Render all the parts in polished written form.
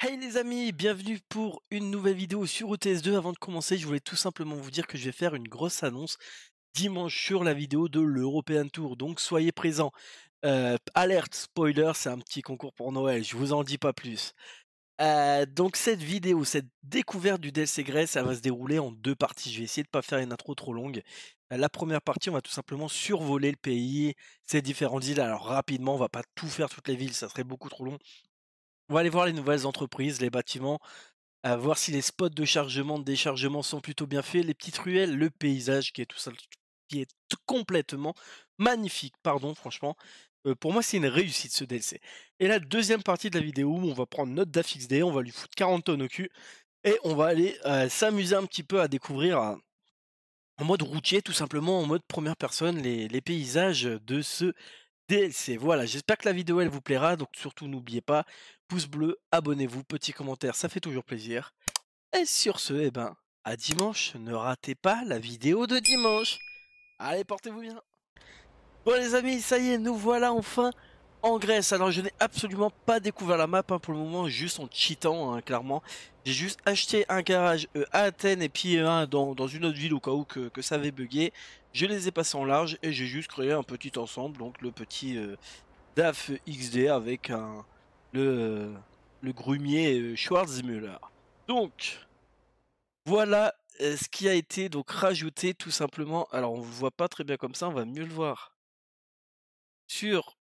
Hey les amis, bienvenue pour une nouvelle vidéo sur ETS2. Avant de commencer, je voulais tout simplement vous dire que je vais faire une grosse annonce dimanche sur la vidéo de l'European Tour. Donc soyez présents. Alerte, spoiler, c'est un petit concours pour Noël, je vous en dis pas plus. Donc cette vidéo, cette découverte du DLC Grèce, ça va se dérouler en deux parties. Je vais essayer de pas faire une intro trop longue. La première partie, on va tout simplement survoler le pays, ses différentes îles. Alors rapidement, on va pas tout faire toutes les villes, ça serait beaucoup trop long. On va aller voir les nouvelles entreprises, les bâtiments, à voir si les spots de chargement, de déchargement sont plutôt bien faits, les petites ruelles, le paysage qui est tout ça, qui est complètement magnifique, pardon, franchement. Pour moi, c'est une réussite ce DLC. Et la deuxième partie de la vidéo, on va prendre notre DAFXD, on va lui foutre 40 tonnes au cul, et on va aller s'amuser un petit peu à découvrir en mode routier, tout simplement, en mode première personne, les paysages de ce DLC. Voilà, j'espère que la vidéo elle vous plaira, donc surtout n'oubliez pas, pouce bleu, abonnez-vous, petit commentaire, ça fait toujours plaisir. Et sur ce, eh ben, à dimanche, ne ratez pas la vidéo de dimanche. Allez, portez-vous bien. Bon les amis, ça y est, nous voilà enfin en Grèce. Alors je n'ai absolument pas découvert la map pour le moment, juste en cheatant, clairement. J'ai juste acheté un garage à Athènes et puis un dans une autre ville au cas où que ça avait bugué. Je les ai passés en large et j'ai juste créé un petit ensemble, donc le petit DAF XD avec le, le grumier Schwarzmüller. Donc, voilà ce qui a été donc rajouté tout simplement. Alors on ne le voit pas très bien comme ça, on va mieux le voir sur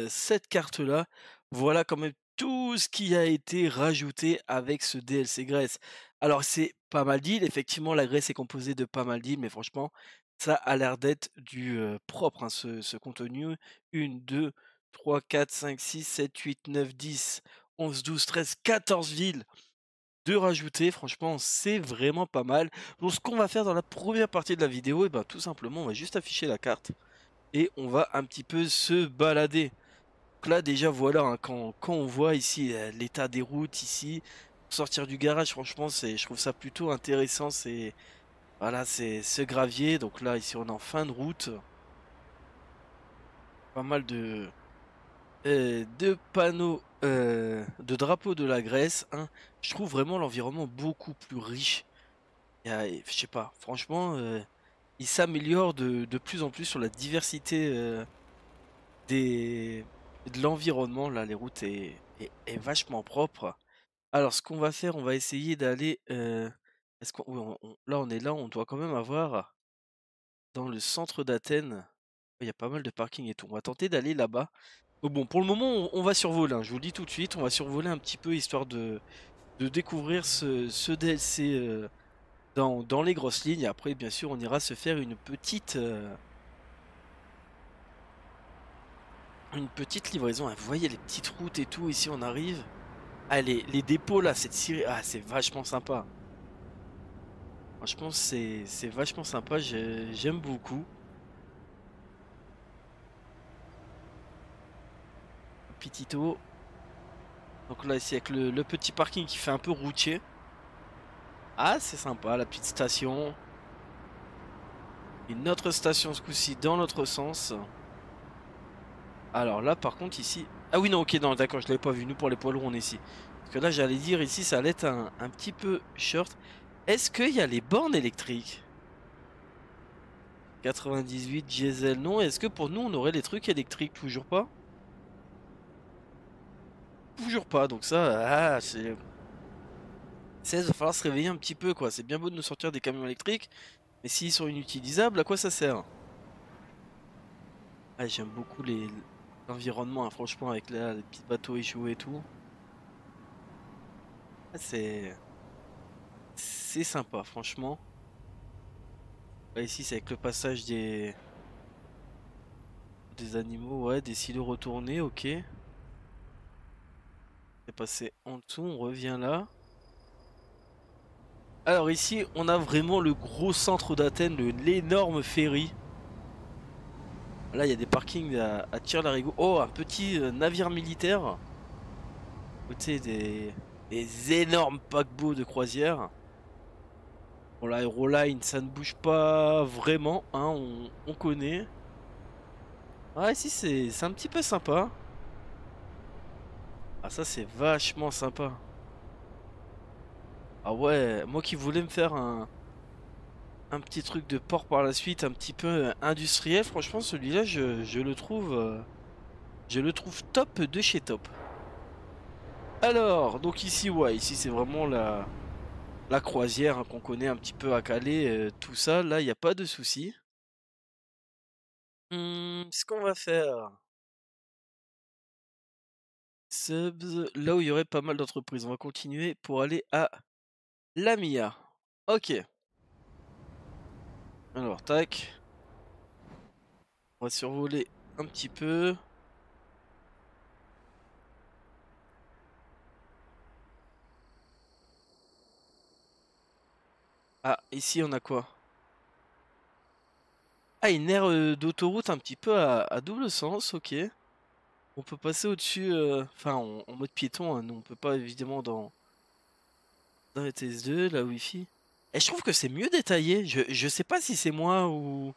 cette carte-là. Voilà quand même tout ce qui a été rajouté avec ce DLC Grèce. Alors c'est pas mal d'îles, effectivement la Grèce est composée de pas mal d'îles, mais franchement ça a l'air d'être du propre, hein, ce contenu. 1, 2, 3, 4, 5, 6, 7, 8, 9, 10, 11, 12, 13, 14 villes de rajouter, franchement, c'est vraiment pas mal. Donc ce qu'on va faire dans la première partie de la vidéo, et ben tout simplement, on va juste afficher la carte et on va un petit peu se balader. Donc là déjà voilà, hein, quand on voit ici l'état des routes ici, pour sortir du garage, franchement, je trouve ça plutôt intéressant. C'est voilà, c'est ce gravier. Donc là ici on est en fin de route, pas mal de panneaux, de drapeaux de la Grèce, hein. Je trouve vraiment l'environnement beaucoup plus riche. Je sais pas, franchement, il s'améliore de plus en plus sur la diversité des, de l'environnement. Là, les routes est vachement propre. Alors, ce qu'on va faire, on va essayer d'aller. Est-ce qu'on, oui, là, on est là, on doit quand même avoir dans le centre d'Athènes. Il y a pas mal de parking et tout. On va tenter d'aller là-bas. Bon, pour le moment, on va survoler, hein, je vous le dis tout de suite, on va survoler un petit peu histoire de découvrir ce DLC dans les grosses lignes. Après, bien sûr, on ira se faire une petite livraison. Ah, vous voyez les petites routes et tout, ici on arrive. Ah, les dépôts là, cette série, ah, c'est vachement sympa. Franchement, c'est vachement sympa, j'aime beaucoup. Petito. Donc là, ici avec le petit parking qui fait un peu routier. Ah, c'est sympa, la petite station. Une autre station ce coup-ci dans l'autre sens. Alors là, par contre, ici... Ah oui, non, ok, non, d'accord, je l'avais pas vu. Nous, pour les poids lourds, on est ici. Parce que là, j'allais dire, ici, ça allait être un petit peu short. Est-ce qu'il y a les bornes électriques? 98 diesel, non. Est-ce que pour nous, on aurait les trucs électriques? Toujours pas? Toujours pas, donc ça, ah, c'est... 16, va falloir se réveiller un petit peu, quoi. C'est bien beau de nous sortir des camions électriques, mais s'ils sont inutilisables, à quoi ça sert? Ah, j'aime beaucoup l'environnement, hein, franchement, avec les petits bateaux échoués et tout. Ah, c'est sympa, franchement. Là, ici, c'est avec le passage des animaux, ouais, des silos retournés, ok. C'est passé en dessous, on revient là. Alors ici, on a vraiment le gros centre d'Athènes, l'énorme ferry. Là, il y a des parkings à Tire-Larigot. Oh, un petit navire militaire. Côté des énormes paquebots de croisière. Bon, l'Aeroline, ça ne bouge pas vraiment, hein, on connaît. Ah, ici, c'est un petit peu sympa. Ah, ça, c'est vachement sympa. Ah ouais, moi qui voulais me faire un petit truc de port par la suite, un petit peu industriel, franchement celui-là je le trouve top de chez top. Alors, donc ici ouais, ici c'est vraiment la croisière hein, qu'on connaît un petit peu à Calais, tout ça, là il n'y a pas de souci. Ce qu'on va faire, Subs, là où il y aurait pas mal d'entreprises, on va continuer pour aller à Lamia. Ok, alors tac, on va survoler un petit peu. Ah, ici on a quoi? Ah, une aire d'autoroute un petit peu à double sens, ok. On peut passer au-dessus, enfin en mode piéton, hein, nous on peut pas évidemment dans les TS2, la Wi-Fi. Et je trouve que c'est mieux détaillé, je sais pas si c'est moi ou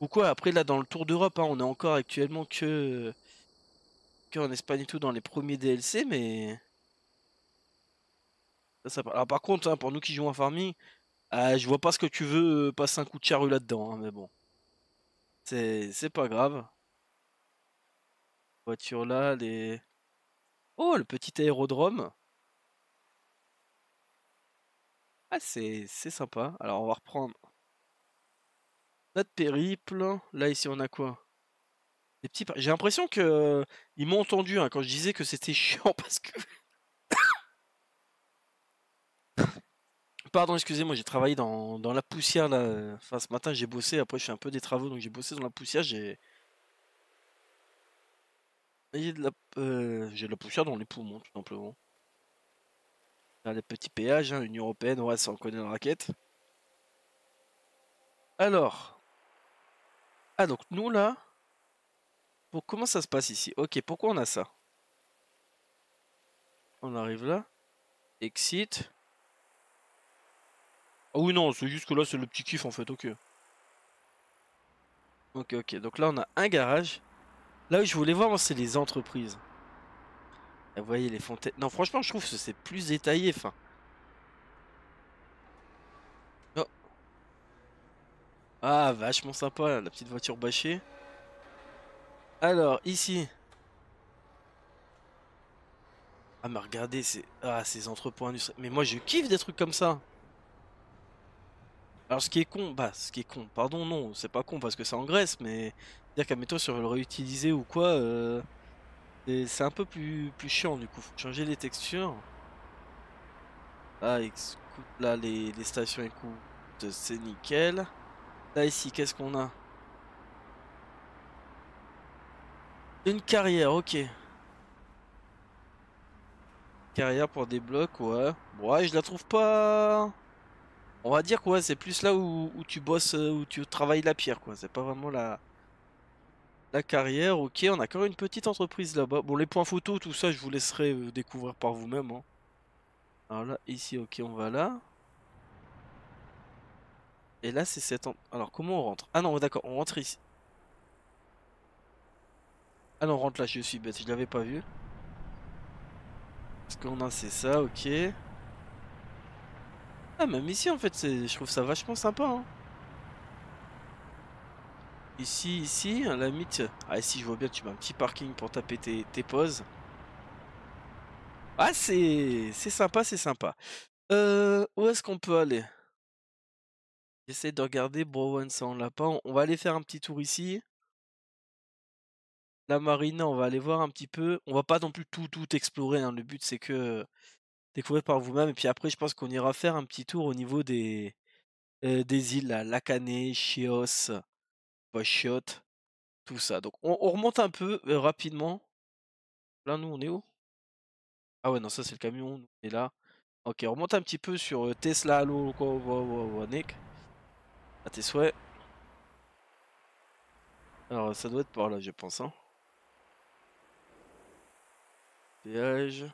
quoi. Après là dans le tour d'Europe, hein, on est encore actuellement que en Espagne et tout dans les premiers DLC, mais alors par contre, hein, pour nous qui jouons à Farming, je vois pas ce que tu veux passer un coup de charrue là-dedans, hein, mais bon, c'est pas grave. Voiture là, les... Oh, le petit aérodrome. Ah, c'est sympa. Alors, on va reprendre notre périple. Là, ici, on a quoi? Des petits... J'ai l'impression que ils m'ont entendu hein, quand je disais que c'était chiant parce que... Pardon, excusez-moi, j'ai travaillé dans la poussière là. Enfin, ce matin, j'ai bossé. Après, je fais un peu des travaux, donc j'ai bossé dans la poussière. J'ai de la poussière dans les poumons, tout simplement. Là, les petits péages, hein, Union Européenne, ouais, ça on connaît la raquette. Alors, ah donc nous là, comment ça se passe ici? Ok, pourquoi on a ça? On arrive là, exit. Ah oui non, c'est juste que là c'est le petit kiff en fait, ok. Ok, ok, donc là on a un garage. Là où je voulais voir, moi, c'est les entreprises. Et vous voyez les fontaines. Non, franchement, je trouve que c'est plus détaillé, enfin. Oh. Ah, vachement sympa, la petite voiture bâchée. Alors, ici. Ah, mais regardez, ces entrepôts industriels. Mais moi, je kiffe des trucs comme ça. Alors ce qui est con, pardon, non, c'est pas con parce que c'est en Grèce, mais dire qu'à métaux sur le réutiliser ou quoi, c'est un peu plus chiant du coup. Faut changer les textures. Là, écoute, là les stations écoute, c'est nickel. Là ici, qu'est-ce qu'on a? Une carrière, ok. Carrière pour des blocs, ouais. Bon, ouais, je la trouve pas. On va dire quoi, c'est plus là où tu bosses, où tu travailles la pierre, quoi. C'est pas vraiment la carrière, ok, on a quand même une petite entreprise là-bas. Bon, les points photos, tout ça, je vous laisserai découvrir par vous-même, hein. Alors là, ici, ok, on va là. Et là, c'est Alors, comment on rentre? Ah non, d'accord, on rentre ici. Ah non, on rentre là, je suis bête, je l'avais pas vu. Ce qu'on a, c'est ça, ok. Ah, même ici, en fait, je trouve ça vachement sympa, hein. Ici, à la limite... Ah, ici, je vois bien, tu mets un petit parking pour taper tes pauses. Ah, c'est sympa, c'est sympa. Où est-ce qu'on peut aller? J'essaie de regarder, Browan, ça on l'a pas. On va aller faire un petit tour ici. La marina, on va aller voir un petit peu. On va pas non plus tout explorer, hein. Le but c'est que découvrir par vous-même. Et puis après, je pense qu'on ira faire un petit tour au niveau des îles, là. Lakané, Chios, Pochiot, tout ça. Donc on remonte un peu rapidement. Là, nous, on est où? Ah ouais, non, ça c'est le camion. Nous, on est là. Ok, on remonte un petit peu sur Tesla, allo, Nick. À tes souhaits. Alors, ça doit être par là, je pense, hein. Péage.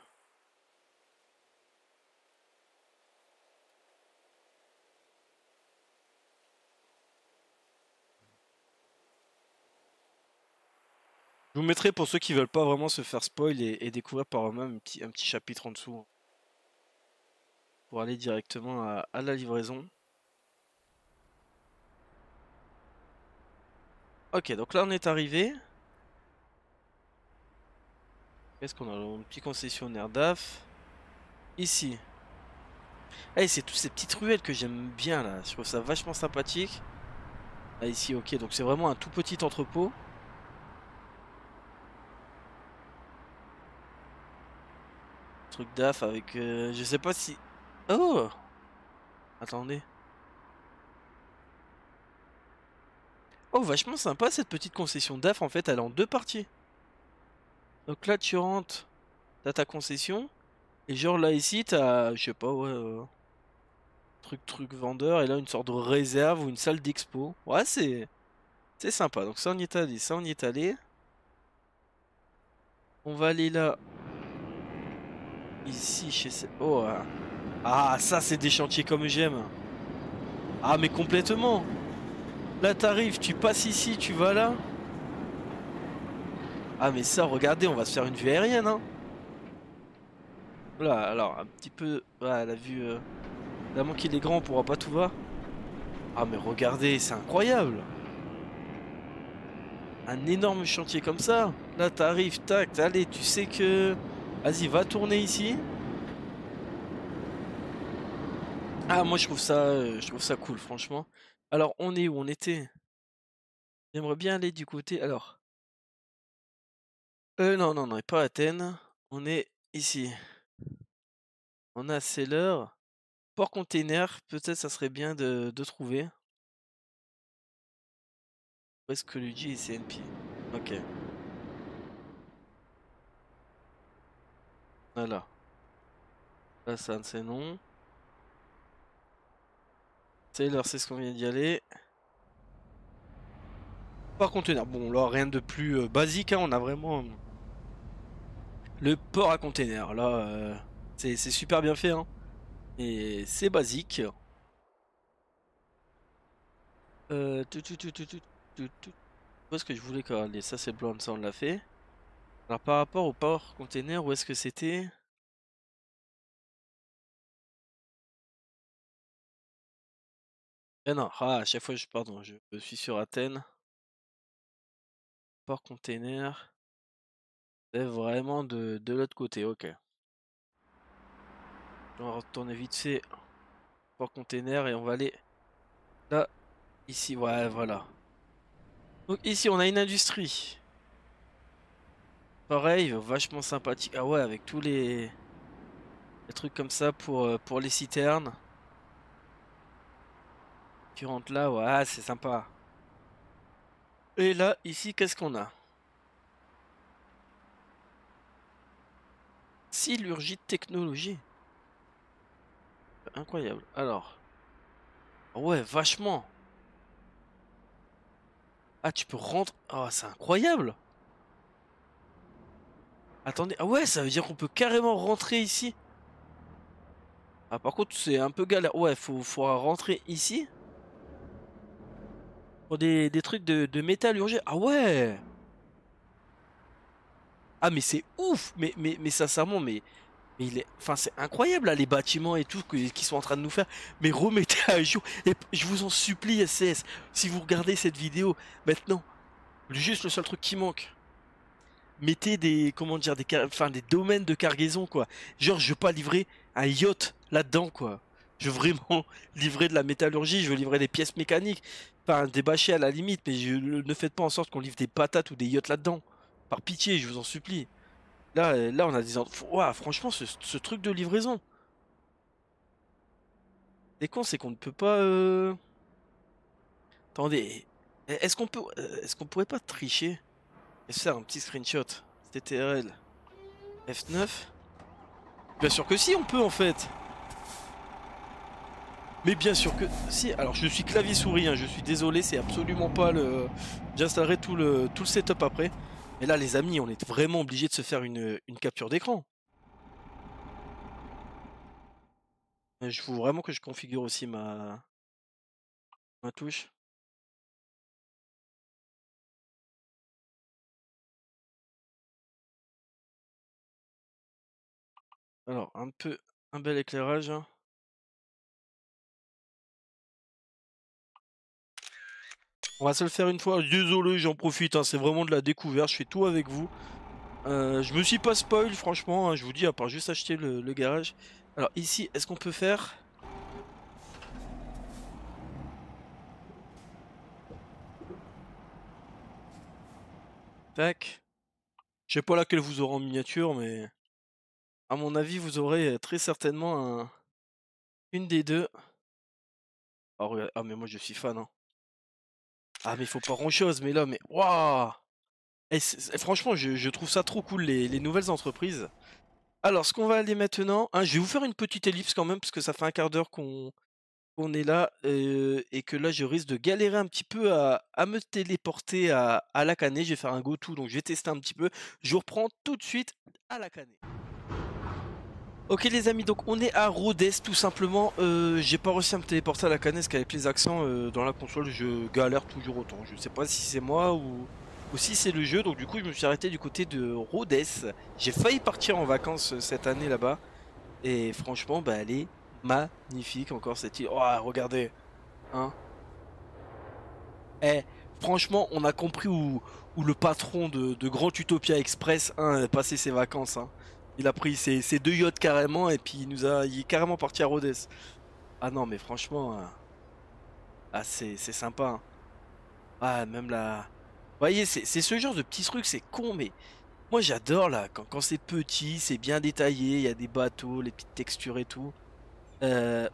Je vous mettrai pour ceux qui veulent pas vraiment se faire spoil et découvrir par eux-mêmes un petit chapitre en dessous, hein, pour aller directement à la livraison. Ok, donc là on est arrivé. Qu'est-ce qu'on a? Un petit concessionnaire DAF. Ici. Eh, c'est toutes ces petites ruelles que j'aime bien là. Je trouve ça vachement sympathique. Ah, ici, ok, donc c'est vraiment un tout petit entrepôt. Truc DAF avec. Je sais pas si. Oh! Attendez. Oh, vachement sympa cette petite concession DAF. En fait, elle est en deux parties. Donc là, tu rentres, t'as ta concession. Et genre là, ici, t'as. Je sais pas, ouais. Truc vendeur. Et là, une sorte de réserve ou une salle d'expo. Ouais, c'est. C'est sympa. Donc ça, on y est allé. Ça, on y est allé. On va aller là. Ici, chez. Oh, ah, ça, c'est des chantiers comme j'aime. Ah, mais complètement. Là, t'arrives, tu passes ici, tu vas là. Ah, mais ça, regardez, on va se faire une vue aérienne, hein. Là, alors, un petit peu. Ouais, la vue. Évidemment qu'il est grand, on pourra pas tout voir. Ah, mais regardez, c'est incroyable. Un énorme chantier comme ça. Là, t'arrives, tac, allez, tu sais que. Vas-y, va tourner ici. Ah, moi, je trouve ça cool, franchement. Alors, on est où on était? J'aimerais bien aller du côté. Alors. Non, non, non, pas Athènes. On est ici. On a Seller. Port container, peut-être ça serait bien de trouver. Où est-ce que Luigi et CNP? Ok, voilà. Là, ça, c'est non. Taylor, c'est ce qu'on vient d'y aller. Port container, bon, là, rien de plus basique, hein, on a vraiment le port à container. Là, c'est super bien fait, hein. Et c'est basique. Où est-ce que je voulais aller? Ça, c'est blonde, ça, on l'a fait. Alors, par rapport au port container, où est-ce que c'était? Eh non, ah, à chaque fois, pardon, je suis sur Athènes. Port container. C'est vraiment de l'autre côté, ok. On va retourner vite fait port container et on va aller là, ici, ouais, voilà. Donc ici, on a une industrie. Pareil, vachement sympathique. Ah ouais, avec tous les trucs comme ça pour les citernes. Tu rentres là, ouais, c'est sympa. Et là, ici, qu'est-ce qu'on a? Silurgie de technologie. Incroyable. Alors, ouais, vachement. Ah, tu peux rentrer. Oh, c'est incroyable. Attendez, ah ouais, ça veut dire qu'on peut carrément rentrer ici. Ah, par contre, c'est un peu galère. Ouais, faut rentrer ici. Pour des trucs de métallurgie. Ah ouais! Ah mais c'est ouf! Mais sincèrement, mais il est. Enfin, c'est incroyable là, les bâtiments et tout qu'ils sont en train de nous faire. Mais remettez à jour. Et je vous en supplie, SS, si vous regardez cette vidéo maintenant, juste le seul truc qui manque. Mettez des. Comment dire, enfin, des domaines de cargaison, quoi. Genre, je veux pas livrer un yacht là-dedans, quoi. Je veux vraiment livrer de la métallurgie, je veux livrer des pièces mécaniques. Enfin, des bâchers à la limite, mais ne faites pas en sorte qu'on livre des patates ou des yachts là-dedans. Par pitié, je vous en supplie. Là, là on a des. Ouah, franchement, ce truc de livraison. C'est con, c'est qu'on ne peut pas. Attendez. Est-ce qu'on pourrait pas tricher et se faire un petit screenshot? TTRL F9. Bien sûr que si, on peut en fait. Mais bien sûr que si. Alors je suis clavier souris, hein, je suis désolé, c'est absolument pas le. J'installerai tout le setup après. Mais là, les amis, on est vraiment obligé de se faire une capture d'écran. Je veux vraiment que je configure aussi ma touche. Alors, un bel éclairage, hein. On va se le faire une fois. Désolé, j'en profite, hein, c'est vraiment de la découverte, je fais tout avec vous. Je me suis pas spoil, franchement, hein, je vous dis, à part juste acheter le garage. Alors ici, est-ce qu'on peut faire... Tac. Je sais pas laquelle vous aurez en miniature, mais... À mon avis, vous aurez très certainement une des deux. Ah, ah, mais moi je suis fan, hein. Ah, mais il faut pas grand-chose, mais là, mais... Waouh! Franchement, je trouve ça trop cool, les nouvelles entreprises. Alors, ce qu'on va aller maintenant... hein, je vais vous faire une petite ellipse quand même, parce que ça fait un quart d'heure qu'on est là, et que là, je risque de galérer un petit peu à me téléporter à la Canée. Je vais faire un go-to, donc je vais tester un petit peu. Je vous reprends tout de suite à la Canée. Ok les amis, donc on est à Rhodes tout simplement. J'ai pas réussi à me téléporter à la Canée parce qu'avec les accents dans la console, je galère toujours autant. Je sais pas si c'est moi ou si c'est le jeu, donc du coup je me suis arrêté du côté de Rhodes. J'ai failli partir en vacances cette année là-bas. Et franchement, bah elle est magnifique encore cette île. Oh regardez, hein. Eh, franchement, on a compris où le patron de Grand Utopia Express a passé ses vacances, hein. Il a pris ses deux yachts carrément et puis il est carrément parti à Rhodes. Ah non, mais franchement, ah, c'est sympa, hein. Ah, même là. Vous voyez, c'est ce genre de petits trucs, c'est con, mais moi j'adore là, quand c'est petit, c'est bien détaillé, il y a des bateaux, les petites textures et tout.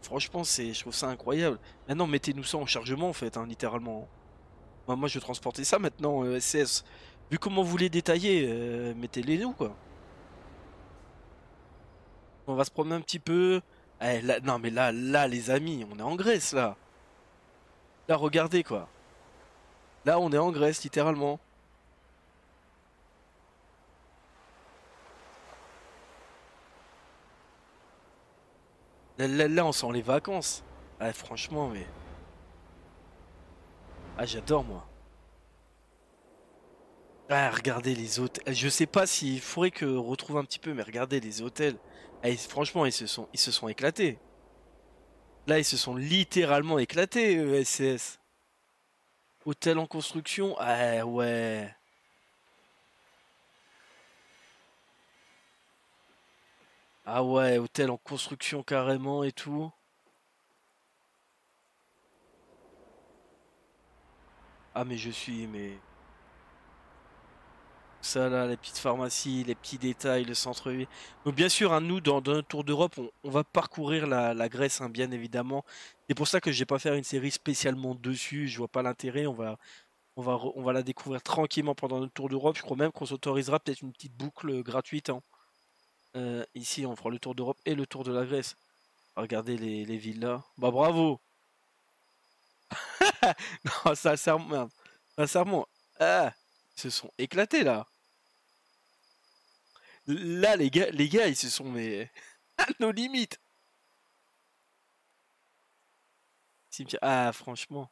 Franchement, je trouve ça incroyable. Maintenant, mettez-nous ça en chargement en fait, hein, littéralement. Moi, je vais transporter ça maintenant, SCS. Vu comment vous les détaillez, mettez-les nous, quoi. On va se promener un petit peu. Non, mais là, les amis, on est en Grèce, là. Là, regardez, quoi. Là, on est en Grèce, littéralement. Là, on sent les vacances. Ah, franchement, mais... Ah, j'adore, moi. Ah, regardez les hôtels. Je sais pas s'il faudrait que retrouve un petit peu, mais regardez les hôtels. Ah, franchement, ils se sont éclatés. Là, ils se sont littéralement éclatés, SCS. Hôtel en construction? Ah ouais. Ah ouais, hôtel en construction carrément et tout. Ah mais je suis, mais... Ça là, les petites pharmacies, les petits détails, le centre-ville. Donc bien sûr, hein, nous, dans notre tour d'Europe, on va parcourir la Grèce, hein, bien évidemment. C'est pour ça que je vais pas faire une série spécialement dessus, je vois pas l'intérêt. On va la découvrir tranquillement pendant notre tour d'Europe. Je crois même qu'on s'autorisera peut-être une petite boucle gratuite, hein. Ici, on fera le tour d'Europe et le tour de la Grèce. Regardez les villes là. Bah bravo! Non, sincèrement, sincèrement, ah, ils se sont éclatés là. Là, les gars, ils se sont mais à nos limites. Ah, franchement.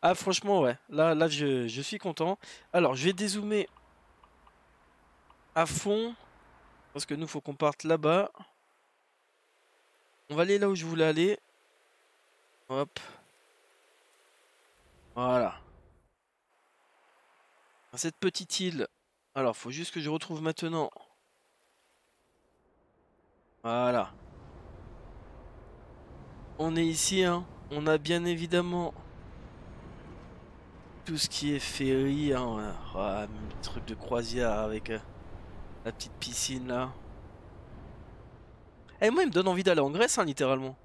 Ah, franchement, ouais. Là, je suis content. Alors, je vais dézoomer à fond parce que nous, faut qu'on parte là-bas. On va aller là où je voulais aller. Hop, voilà. Cette petite île. Alors, faut juste que je retrouve maintenant. Voilà. On est ici, hein. On a bien évidemment tout ce qui est ferry, hein. Ouais, truc de croisière avec la petite piscine là. Et moi, il me donne envie d'aller en Grèce, hein, littéralement.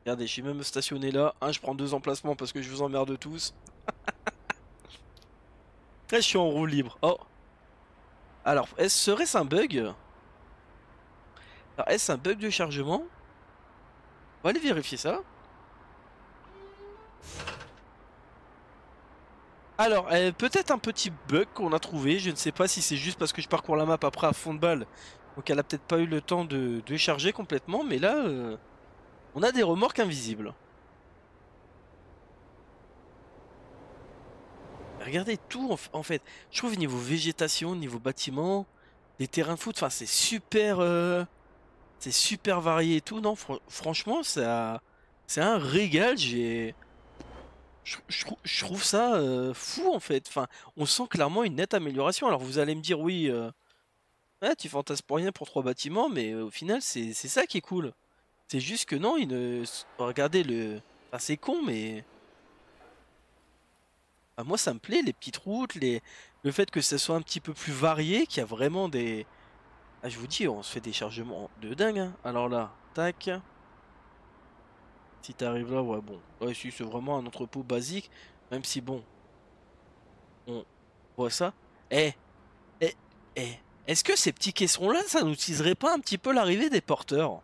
Regardez, je suis même stationné là. Hein, je prends 2 emplacements parce que je vous emmerde tous. Là, je suis en roue libre. Oh. Alors, serait-ce un bug? Alors, est-ce un bug de chargement? On va aller vérifier ça. Alors, peut-être un petit bug qu'on a trouvé. Je ne sais pas si c'est juste parce que je parcours la map après à fond de balle. Donc, elle a peut-être pas eu le temps de charger complètement. Mais là, on a des remorques invisibles. Regardez tout en fait. Je trouve niveau végétation, niveau bâtiment, des terrains de foot, enfin c'est super varié et tout. Non, franchement, ça. C'est un régal, je trouve ça fou en fait. Enfin, on sent clairement une nette amélioration. Alors vous allez me dire oui, ouais, tu fantasmes pour rien pour 3 bâtiments, mais au final c'est ça qui est cool. C'est juste que non, regardez le... Enfin, c'est con, mais... Enfin, moi ça me plaît, les petites routes, le fait que ça soit un petit peu plus varié, qu'il y a vraiment des... Ah, je vous dis, on se fait des chargements de dingue, hein. Alors là, tac. Si t'arrives là, ouais, bon. Ouais, si, c'est vraiment un entrepôt basique. Même si, bon, on voit ça. Eh, eh, eh. Est-ce que ces petits caissons-là, ça n'utiliserait pas un petit peu l'arrivée des porteurs?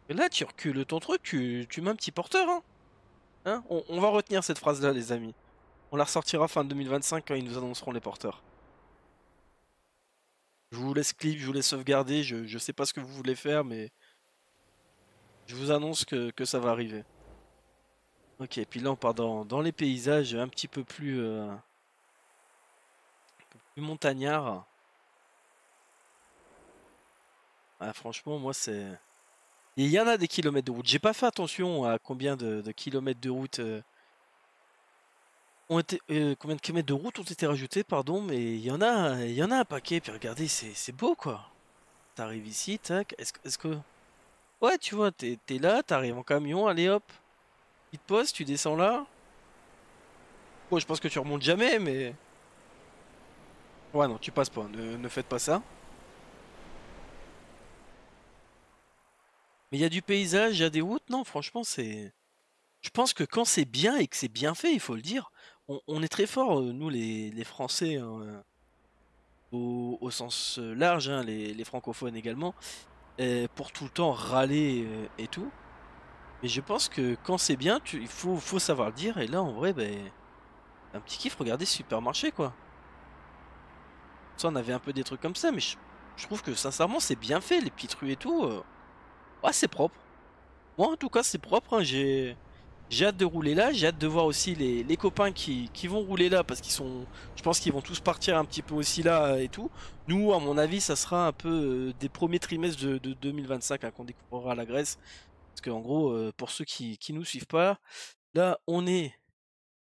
Et là, tu recules ton truc, tu mets un petit porteur, hein. Hein, on va retenir cette phrase-là, les amis. On la ressortira fin 2025 quand ils nous annonceront les porteurs. Je vous laisse clip, je vous laisse sauvegarder. Je sais pas ce que vous voulez faire, mais je vous annonce que ça va arriver. Ok, puis là on part dans les paysages un petit peu plus montagnards. Ah, franchement, moi c'est... Il y en a des kilomètres de route. J'ai pas fait attention à combien de kilomètres de route combien de kilomètres de route ont été rajoutés, pardon, mais il y en a un paquet. Puis regardez, c'est beau quoi. T'arrives ici, tac. Est-ce que... Ouais, tu vois, t'es là, t'arrives en camion, allez hop. Petite pause, tu descends là. Bon, je pense que tu remontes jamais, mais... Ouais, non, tu passes pas, ne faites pas ça. Mais il y a du paysage, il y a des routes, non, franchement, c'est... Je pense que quand c'est bien et que c'est bien fait, il faut le dire, on est très fort, nous les Français, hein, au sens large, hein, les francophones également, pour tout le temps râler et tout. Mais je pense que quand c'est bien, faut savoir le dire, et là, en vrai, ben, un petit kiff, regardez Supermarché, quoi. Ça, on avait un peu des trucs comme ça, mais je trouve que sincèrement, c'est bien fait, les petites rues et tout. Ouais, c'est propre. Moi, en tout cas, c'est propre, hein. J'ai hâte de rouler là. J'ai hâte de voir aussi les copains qui vont rouler là parce qu'ils sont. Je pense qu'ils vont tous partir un petit peu aussi là et tout. Nous, à mon avis, ça sera un peu des premiers trimestres de 2025 hein, qu'on découvrira la Grèce. Parce qu'en gros, pour ceux qui nous suivent pas, là, on est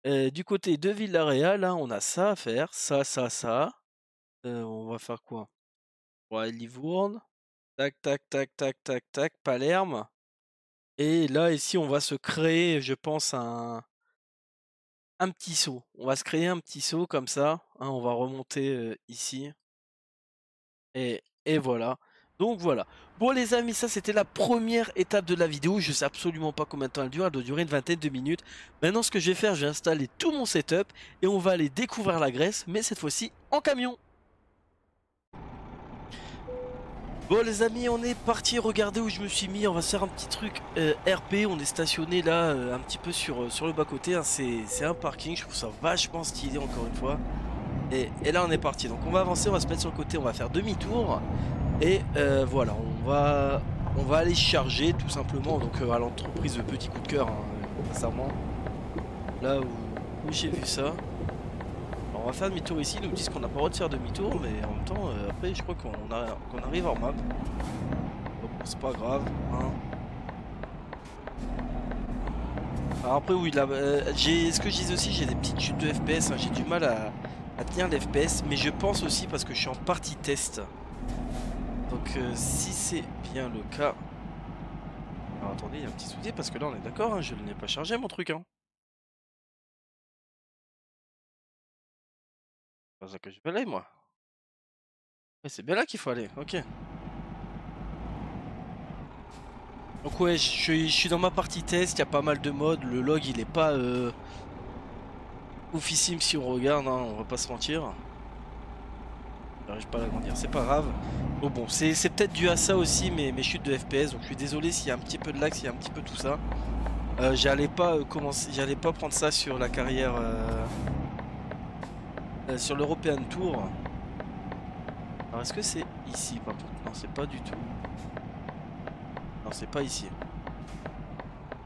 du côté de Villarreal. Là, on a ça à faire. Ça. On va faire quoi? Ouais, Livourne. Tac, tac, tac, tac, tac, tac. Palerme. Et là, ici, on va se créer, je pense, un petit saut. On va se créer un petit saut comme ça. Hein, on va remonter ici. Et voilà. Donc voilà. Bon les amis, ça c'était la première étape de la vidéo. Je sais absolument pas combien de temps elle dure. Elle doit durer une vingtaine de minutes. Maintenant ce que je vais faire, je vais installer tout mon setup. Et on va aller découvrir la Grèce. Mais cette fois-ci en camion. Bon les amis, on est parti, regardez où je me suis mis, on va se faire un petit truc RP, on est stationné là un petit peu sur le bas-côté, hein. C'est un parking, je trouve ça vachement stylé encore une fois. Et là on est parti, donc on va avancer, on va se mettre sur le côté, on va faire demi-tour. Et voilà, on va aller charger tout simplement donc à l'entreprise de Petit Coup de Cœur, hein, sincèrement. Là où j'ai vu ça. Alors on va faire demi-tour ici, ils nous disent qu'on n'a pas le droit de faire demi-tour, mais en même temps, après je crois qu'on arrive en map. Bon, c'est pas grave, hein. Alors après oui, là, ce que je disais aussi, j'ai des petites chutes de FPS, hein, j'ai du mal à tenir l'FPS, mais je pense aussi parce que je suis en partie test. Donc si c'est bien le cas... Alors attendez, il y a un petit souci parce que là on est d'accord, hein, je ne l'ai pas chargé mon truc, hein. C'est pas ça que je vais aller moi. Ouais, c'est bien là qu'il faut aller, ok. Donc ouais, je suis dans ma partie test, il y a pas mal de modes, le log il est pas oufissime si on regarde, hein, on va pas se mentir. J'arrive pas à l'agrandir, c'est pas grave. Bon, c'est peut-être dû à ça aussi mes chutes de FPS, donc je suis désolé s'il y a un petit peu de lag, s'il y a un petit peu tout ça. J'allais pas j'allais pas prendre ça sur la carrière sur l'European Tour. Alors est-ce que c'est ici par contre? Non, c'est pas du tout. Non, c'est pas ici.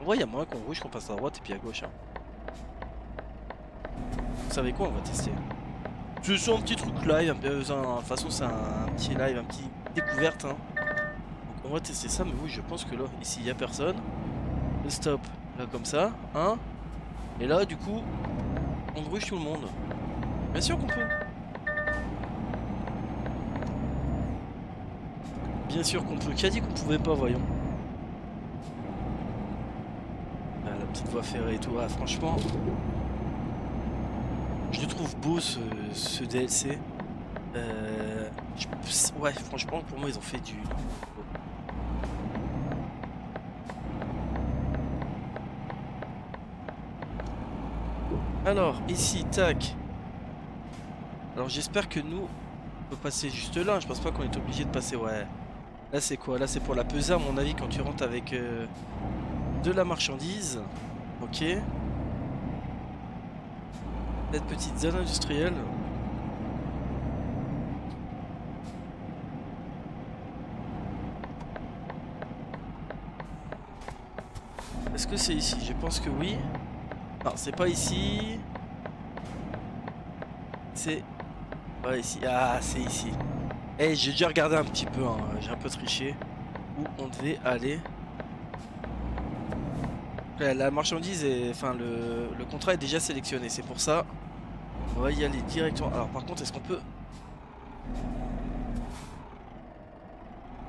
En vrai, il y a moyen qu'on rouge, qu'on passe à droite et puis à gauche, hein. Vous savez quoi, on va tester. Je suis un petit truc live, de toute façon c'est un petit live, un petit découverte, hein. Donc On va tester ça, mais oui, je pense que là, ici, il n'y a personne. Le stop, là, comme ça, hein. Et là, du coup, on gruge tout le monde. Bien sûr qu'on peut. Bien sûr qu'on peut. Qui a dit qu'on pouvait pas, voyons. Ah, la petite voie ferrée et tout. Ah, franchement, je le trouve beau ce DLC. Ouais, franchement, pour moi, ils ont fait du. Alors, ici, tac. Alors, j'espère que nous, on peut passer juste là. Je pense pas qu'on est obligé de passer. Ouais. Là, c'est quoi? Là, c'est pour la peser, à mon avis, quand tu rentres avec de la marchandise. Ok. Cette petite zone industrielle. Est-ce que c'est ici? Je pense que oui. Non, c'est pas ici. C'est pas ici. Ah, c'est ici. Eh, j'ai déjà regardé un petit peu, hein. J'ai un peu triché. Où on devait aller. La marchandise est... Enfin, le contrat est déjà sélectionné. C'est pour ça. On va y aller directement. Alors, par contre, est-ce qu'on peut...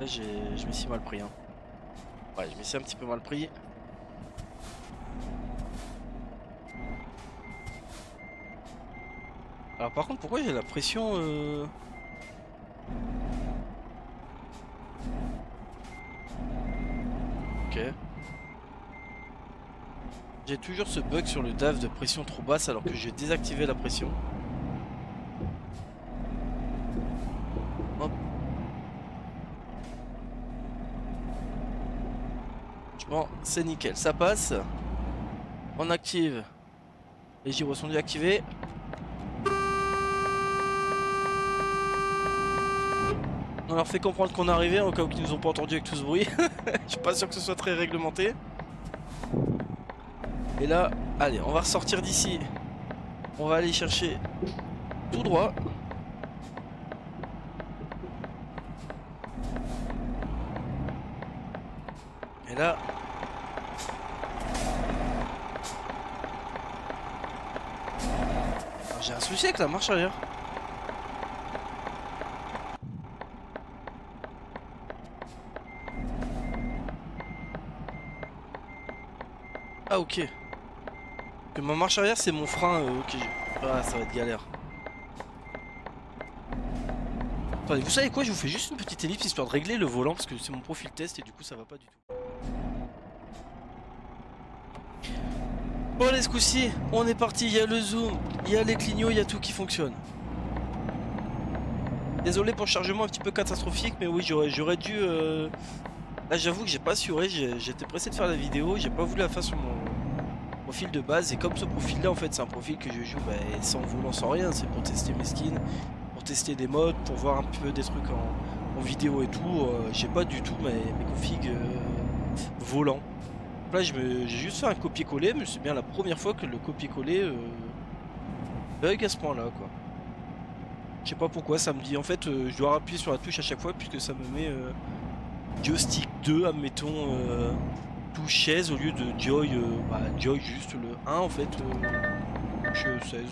Là, je me suis mal pris, hein. Ouais, je me suis un petit peu mal pris. Alors, par contre, pourquoi j'ai la pression Ok. J'ai toujours ce bug sur le DAF de pression trop basse alors que j'ai désactivé la pression. Hop. Bon, c'est nickel, ça passe. On active. Les gyros sont déactivés. On leur fait comprendre qu'on est arrivé, au cas où ils nous ont pas entendu avec tout ce bruit. Je suis pas sûr que ce soit très réglementé. Et là, allez, on va ressortir d'ici. On va aller chercher tout droit. Et là... J'ai un souci avec la marche arrière. Ah ok. Que ma marche arrière c'est mon frein, ok. Ah ça va être galère. Attendez, vous savez quoi, je vous fais juste une petite ellipse histoire de régler le volant parce que c'est mon profil test et du coup ça va pas du tout. Bon allez, ce coup-ci, on est parti, il y a le zoom, il y a les clignots, il y a tout qui fonctionne. Désolé pour le chargement un petit peu catastrophique, mais oui j'aurais dû... Là j'avoue que j'ai pas assuré, j'étais pressé de faire la vidéo, j'ai pas voulu la faire sur mon profil de base. Et comme ce profil là en fait c'est un profil que je joue sans volant, sans rien, c'est pour tester mes skins, pour tester des modes, pour voir un peu des trucs en vidéo et tout. J'ai pas du tout mes configs volants. Là j'ai juste fait un copier-coller, mais c'est bien la première fois que le copier-coller bug à ce point là quoi. Je sais pas pourquoi ça me dit en fait je dois appuyer sur la touche à chaque fois puisque ça me met joystick 2 admettons touche chaise au lieu de Joy, Joy juste le 1 en fait, touche 16.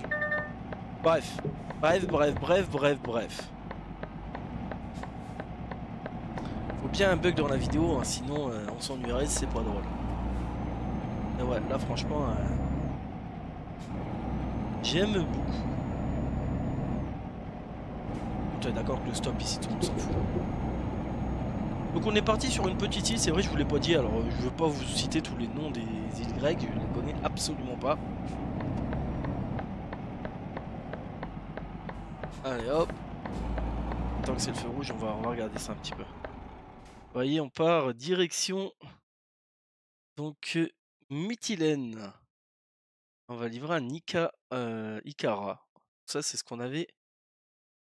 Bref, bref. Faut bien un bug dans la vidéo, hein, sinon on s'ennuierait, c'est pas drôle. Et ouais, là franchement, j'aime beaucoup. Tu es d'accord que le stop ici, tout le monde s'en fout. Donc on est parti sur une petite île, c'est vrai je vous l'ai pas dit, alors je veux pas vous citer tous les noms des îles grecques, je les connais absolument pas. Allez hop. Tant que c'est le feu rouge, on va regarder ça un petit peu. Vous voyez, on part direction donc Mytilène. On va livrer un Ikara. Ça c'est ce qu'on avait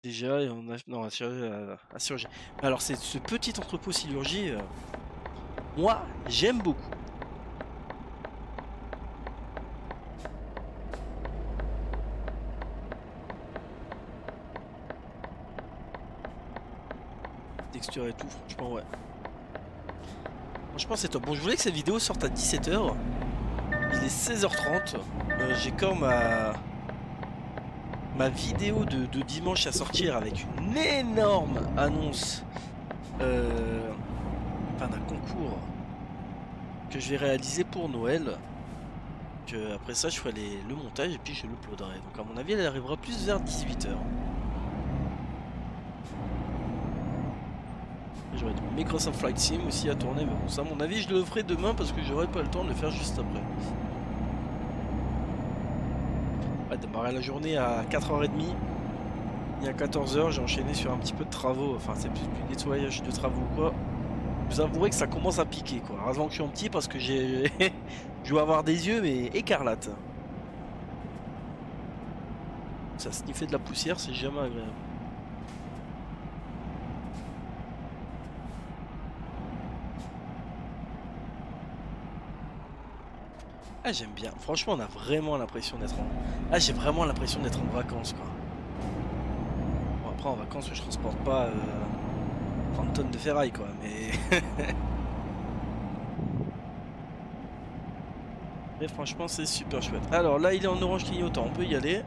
déjà et on a non à Chirurgie. Alors c'est ce petit entrepôt sidérurgie. Moi j'aime beaucoup. Texture et tout, franchement ouais. Franchement c'est top. Bon je voulais que cette vidéo sorte à 17h. Il est 16h30. J'ai quand ma vidéo de dimanche à sortir avec une énorme annonce enfin d'un concours que je vais réaliser pour Noël. Après ça je ferai le montage et puis je l'uploaderai. Donc à mon avis elle arrivera plus vers 18h. J'aurai Microsoft Flight Sim aussi à tourner, mais bon, ça à mon avis je le ferai demain parce que j'aurai pas le temps de le faire juste après. On va démarrer la journée à 4h30. Il y a 14h, j'ai enchaîné sur un petit peu de travaux, enfin c'est plus du nettoyage de travaux ou quoi. Vous avouerez que ça commence à piquer quoi. Heureusement que je suis en petit parce que j'ai je dois avoir des yeux mais écarlates. Ça sniffer de la poussière, c'est jamais agréable. Ah j'aime bien, franchement on a vraiment l'impression d'être en... Ah j'ai vraiment l'impression d'être en vacances quoi. Bon après en vacances je transporte pas 30 tonnes de ferraille quoi, mais... mais franchement c'est super chouette. Alors là il est en orange clignotant, on peut y aller.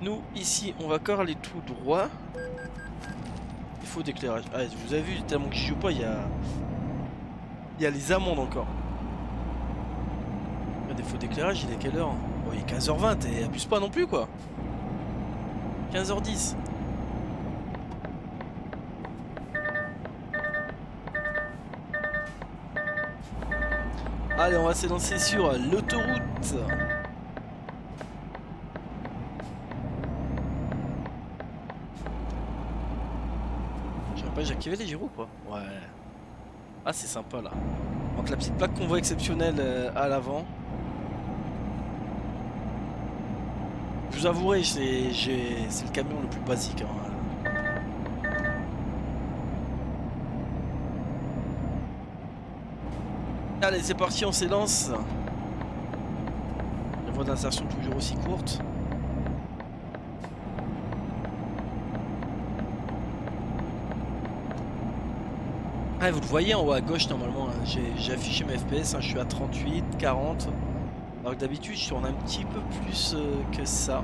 Nous ici on va encore aller tout droit. Il faut d'éclairage. Ah vous avez vu tellement que j'y joue pas, il y a les amandes encore. Le défaut d'éclairage, il est quelle heure? Oh, il est 15h20 et abuse pas non plus quoi. 15h10. Allez, on va s'élancer sur l'autoroute. J'aurais pas activé les gyros quoi. Ouais. Ah c'est sympa là. Donc la petite plaque convoi exceptionnelle à l'avant. Je vous avouerai, c'est le camion le plus basique. Hein. Allez, c'est parti, on s'élance. La voie d'insertion toujours aussi courte. Ah, vous le voyez en haut à gauche normalement, hein. J'ai affiché mes FPS, hein. Je suis à 38, 40. Alors que d'habitude je tourne un petit peu plus que ça.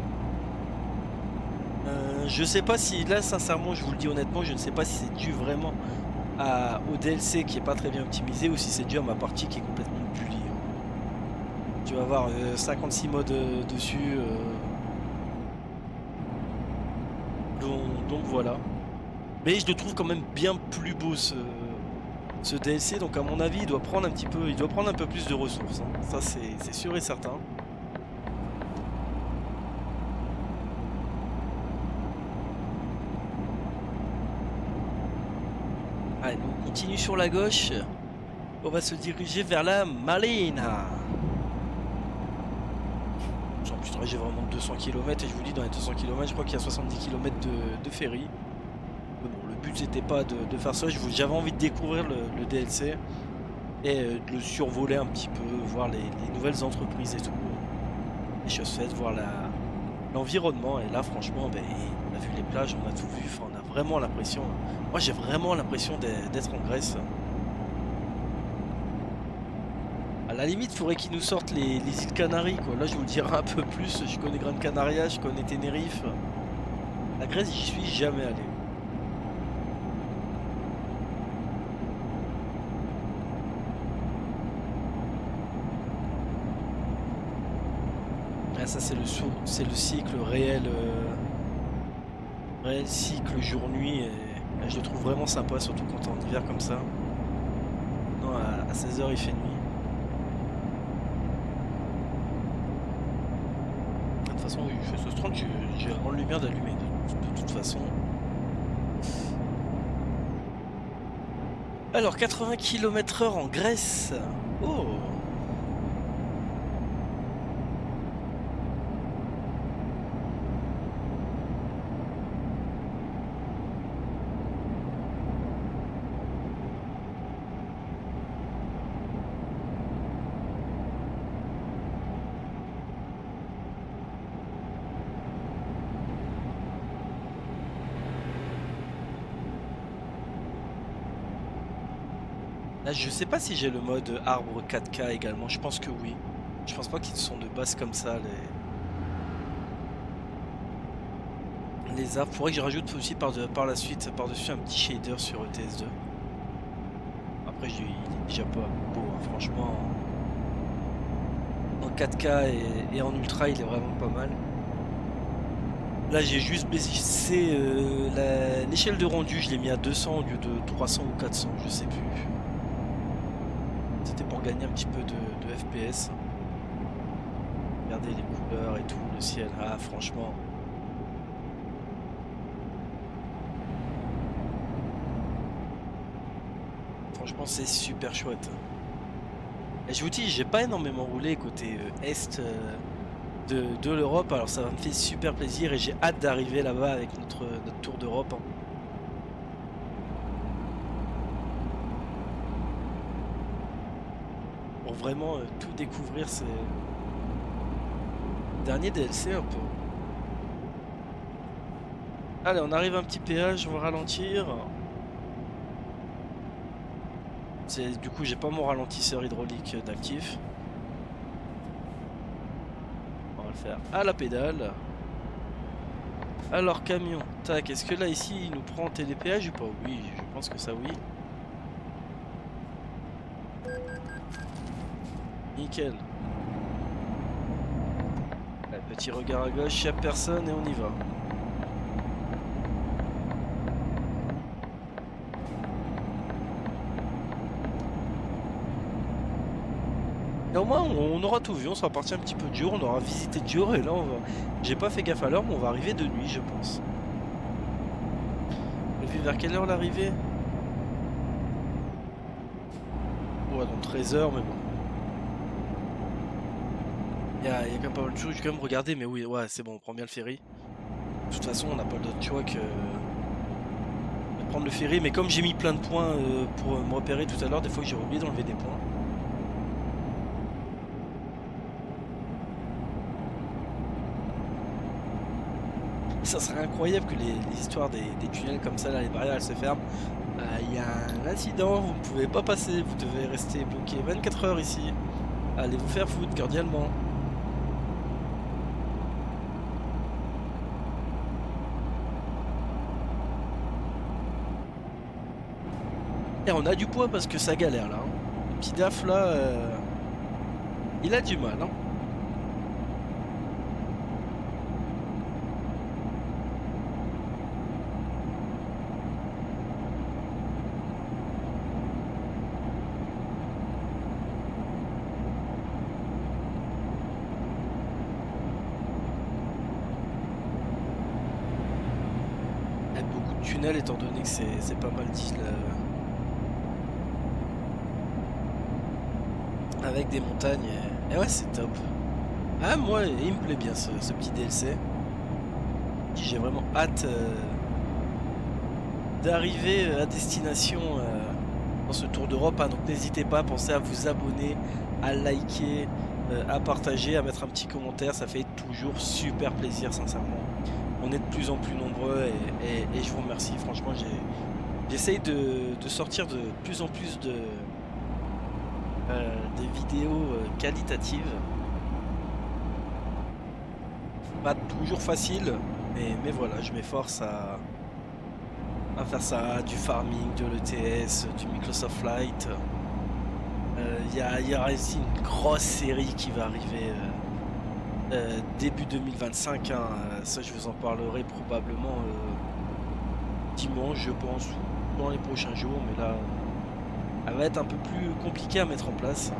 Je sais pas si, là sincèrement je vous le dis honnêtement, je ne sais pas si c'est dû vraiment au DLC qui est pas très bien optimisé ou si c'est dû à ma partie qui est complètement bully. Tu vas avoir 56 modes dessus. Donc voilà. Mais je le trouve quand même bien plus beau ce DLC, donc à mon avis il doit prendre un peu plus de ressources. Hein. Ça c'est sûr et certain. Allez, on continue sur la gauche. On va se diriger vers la Marina. En plus, j'ai vraiment 200 km et je vous dis, dans les 200 km, je crois qu'il y a 70 km de ferry. Mais bon, le but c'était pas de faire ça. J'avais envie de découvrir le DLC et de le survoler un petit peu, voir les nouvelles entreprises et tout. Les choses faites, voir l'environnement. Et là, franchement, ben, on a vu les plages, on a tout vu. Enfin, on a vraiment l'impression. Moi, j'ai vraiment l'impression d'être en Grèce. À la limite, il faudrait qu'ils nous sortent les îles Canaries, quoi. Là, je vous le dirai un peu plus. Je connais Gran Canaria, je connais Tenerife. La Grèce, j'y suis jamais allé. Ah, ça, c'est le cycle réel. Réel cycle jour-nuit. Et je le trouve vraiment sympa, surtout quand on est en hiver comme ça. Non, à 16h, il fait nuit. De toute façon, oui, je fais ce 30, j'ai vraiment le lumière d'allumer de toute façon. Alors, 80 km/h en Grèce. Oh! Là, je sais pas si j'ai le mode arbre 4K également. Je pense que oui. Je pense pas qu'ils sont de base comme ça les arbres. Faudrait que je rajoute aussi par la suite par-dessus un petit shader sur ETS2. Après, il est déjà pas beau, hein. Franchement, en 4K et en ultra, il est vraiment pas mal. Là, j'ai juste baissé l'échelle de rendu. Je l'ai mis à 200 au lieu de 300 ou 400, je sais plus. C'était pour gagner un petit peu de FPS. Regardez les couleurs et tout, le ciel. Ah, franchement. Franchement, c'est super chouette. Et je vous dis, j'ai pas énormément roulé côté est de l'Europe, alors ça me fait super plaisir et j'ai hâte d'arriver là-bas avec notre tour d'Europe, hein. Pour vraiment tout découvrir ces derniers DLC un peu. Allez, on arrive à un petit péage, on va ralentir. Du coup, j'ai pas mon ralentisseur hydraulique d'actif. On va le faire à la pédale. Alors, camion. Tac, est-ce que là, ici, il nous prend en télépéage ou pas? Oui, je pense que ça, oui. Nickel. Allez, petit regard à gauche, il n'y a personne et on y va. Et au moins on aura tout vu, on sera parti un petit peu de jour, on aura visité de jour et là j'ai pas fait gaffe à l'heure mais on va arriver de nuit je pense. On a vu vers quelle heure l'arrivée? Ouais donc 13h mais bon. Il y a quand même pas mal de choses, je vais quand même regarder mais oui ouais c'est bon on prend bien le ferry. De toute façon on n'a pas d'autre choix que de prendre le ferry mais comme j'ai mis plein de points pour me repérer tout à l'heure, des fois j'ai oublié d'enlever des points. Ça serait incroyable que les histoires des tunnels comme ça, là, les barrières elles se ferment. Il y a un incident, vous ne pouvez pas passer, vous devez rester bloqué 24 heures ici. Allez vous faire foutre cordialement. Et on a du poids parce que ça galère là, hein. Le petit DAF là, il a du mal, hein. Il y a beaucoup de tunnels étant donné que c'est pas mal dit là. Avec des montagnes et ouais c'est top. Ah moi il me plaît bien ce petit DLC. J'ai vraiment hâte d'arriver à destination dans ce tour d'Europe, hein. Donc n'hésitez pas, pensez à vous abonner, à liker, à partager, à mettre un petit commentaire, ça fait toujours super plaisir sincèrement. On est de plus en plus nombreux et je vous remercie, franchement j'essaye de sortir de plus en plus des vidéos qualitatives. Pas toujours facile, mais voilà, je m'efforce à faire ça, du farming, de l'ETS, du Microsoft Flight. Il y aura ici une grosse série qui va arriver début 2025, hein. Ça je vous en parlerai probablement dimanche je pense, ou dans les prochains jours, mais là elle va être un peu plus compliquée à mettre en place.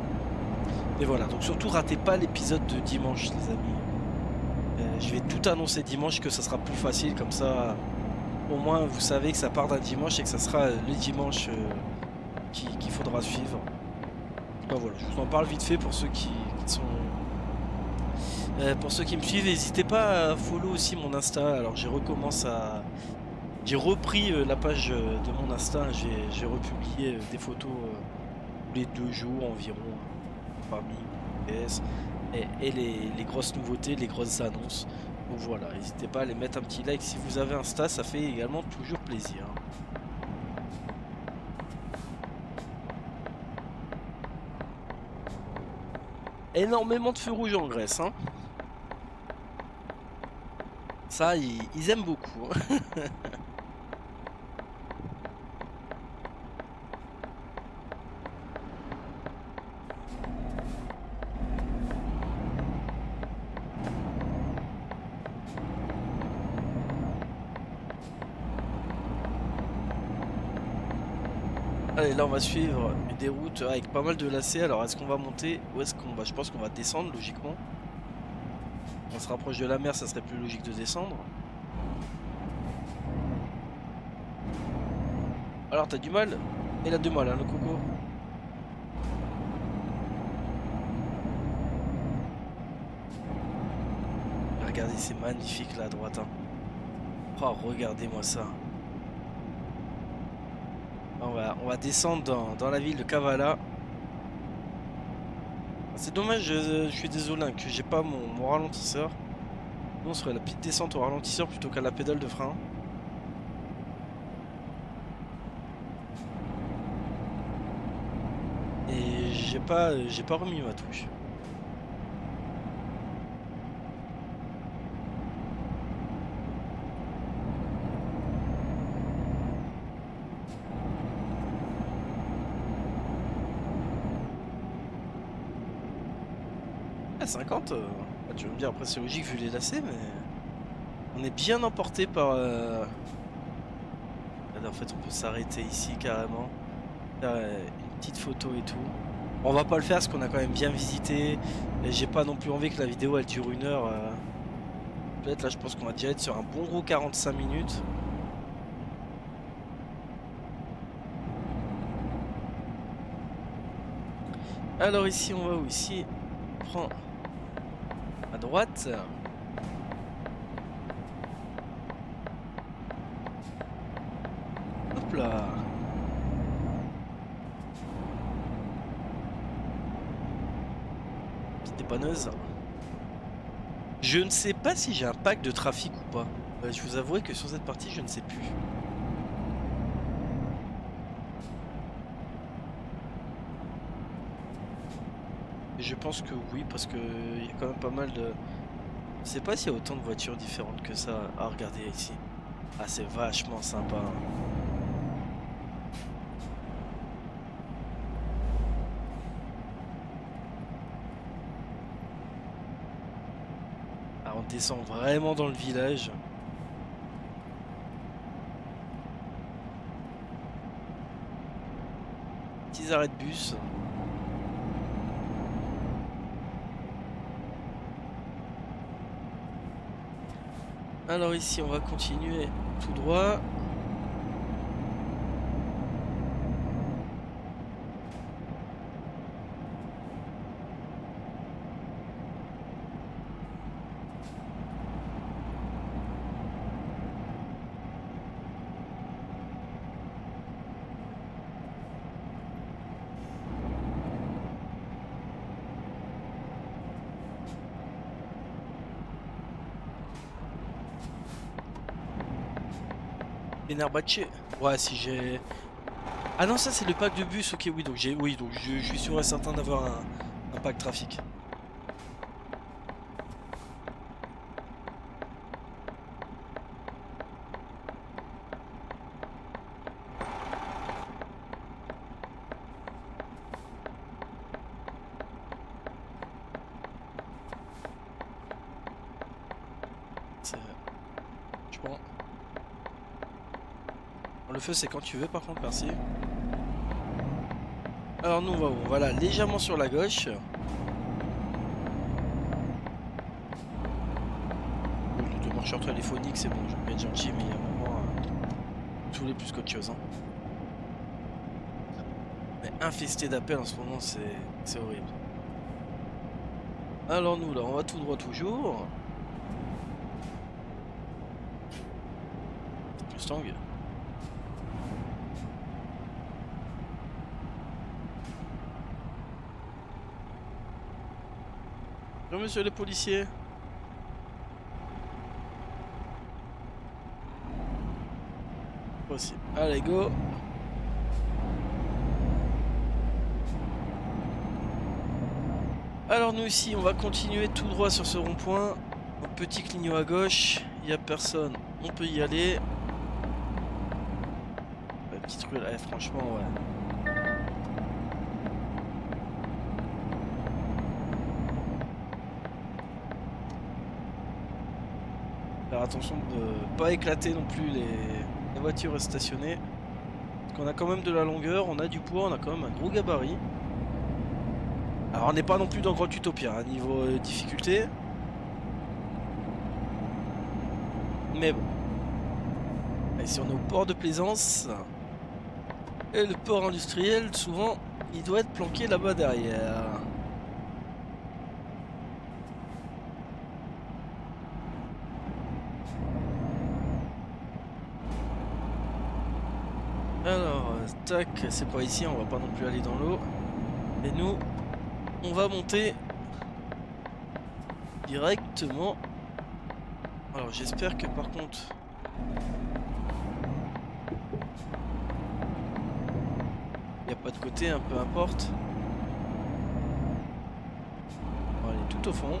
Mais voilà, donc surtout ratez pas l'épisode de dimanche les amis. Je vais tout annoncer dimanche, que ça sera plus facile comme ça. Au moins vous savez que ça part d'un dimanche et que ça sera le dimanche qu'il faudra suivre. Ben voilà, je vous en parle vite fait pour ceux qui sont pour ceux qui me suivent. N'hésitez pas à follow aussi mon Insta. Alors j'ai repris la page de mon Insta. J'ai republié des photos tous les 2 jours environ parmi PS et les grosses nouveautés, les grosses annonces. Donc voilà, n'hésitez pas à les mettre un petit like si vous avez Insta, ça fait également toujours plaisir. énormément de feux rouges en Grèce, hein. Ça, ils aiment beaucoup, hein. Allez, là on va suivre des routes avec pas mal de lacets. Alors est-ce qu'on va monter ou est-ce qu'on va... Je pense qu'on va descendre logiquement. On se rapproche de la mer, ça serait plus logique de descendre. Alors t'as du mal? Il a du mal, hein, le coco. Regardez, c'est magnifique là à droite, hein. Oh, regardez-moi ça. On va descendre dans la ville de Kavala. C'est dommage, je suis désolé hein, que j'ai pas mon ralentisseur. Nous on serait la petite descente au ralentisseur plutôt qu'à la pédale de frein. Et j'ai pas remis ma touche. Ah, 50, tu vas me dire après c'est logique vu les lacets, mais on est bien emporté par... En fait on peut s'arrêter ici carrément, faire une petite photo et tout. On va pas le faire parce qu'on a quand même bien visité et j'ai pas non plus envie que la vidéo elle dure 1 heure. Peut-être là je pense qu'on va déjà être sur un bon gros 45 minutes. Alors ici on va où? Ici on prend à droite. Hop là. Petite dépanneuse. Je ne sais pas si j'ai un pack de trafic ou pas. Je vous avouerai que sur cette partie je ne sais plus. Et je pense que oui parce que il y a quand même pas mal de... Je sais pas s'il y a autant de voitures différentes que ça à regarder ici. Ah c'est vachement sympa, hein. Ah, on descend vraiment dans le village. Petits arrêts de bus. Alors ici on va continuer tout droit. Fenerbahçe. Ouais, si j'ai... Ah non, ça c'est le pack de bus. Ok, oui, donc je suis sûr et certain d'avoir un pack trafic. Je prends. Le feu c'est quand tu veux par contre, merci. Alors nous on va où? Voilà, légèrement sur la gauche. Le marcheur téléphonique c'est bon, je vais être gentil mais il y a un moment je voulais plus qu'autre chose, hein. Mais infesté d'appels en ce moment c'est horrible. Alors nous là on va tout droit toujours. Mustang. Bonjour monsieur les policiers. Aussi. Allez go. Alors nous ici, on va continuer tout droit sur ce rond-point. Un petit clignot à gauche, il n'y a personne, on peut y aller. La petite rue là, franchement, ouais. Faire attention de ne pas éclater non plus les voitures stationnées. Parce qu'on a quand même de la longueur, on a du poids, on a quand même un gros gabarit. Alors on n'est pas non plus dans Grand Utopia, hein, niveau difficulté. Mais bon. Et si on est au port de plaisance, et le port industriel, souvent, il doit être planqué là-bas derrière. Alors, tac, c'est pas ici, on va pas non plus aller dans l'eau. Et nous, on va monter directement. Alors j'espère que par contre... il n'y a pas de côté, hein, peu importe. On va aller tout au fond.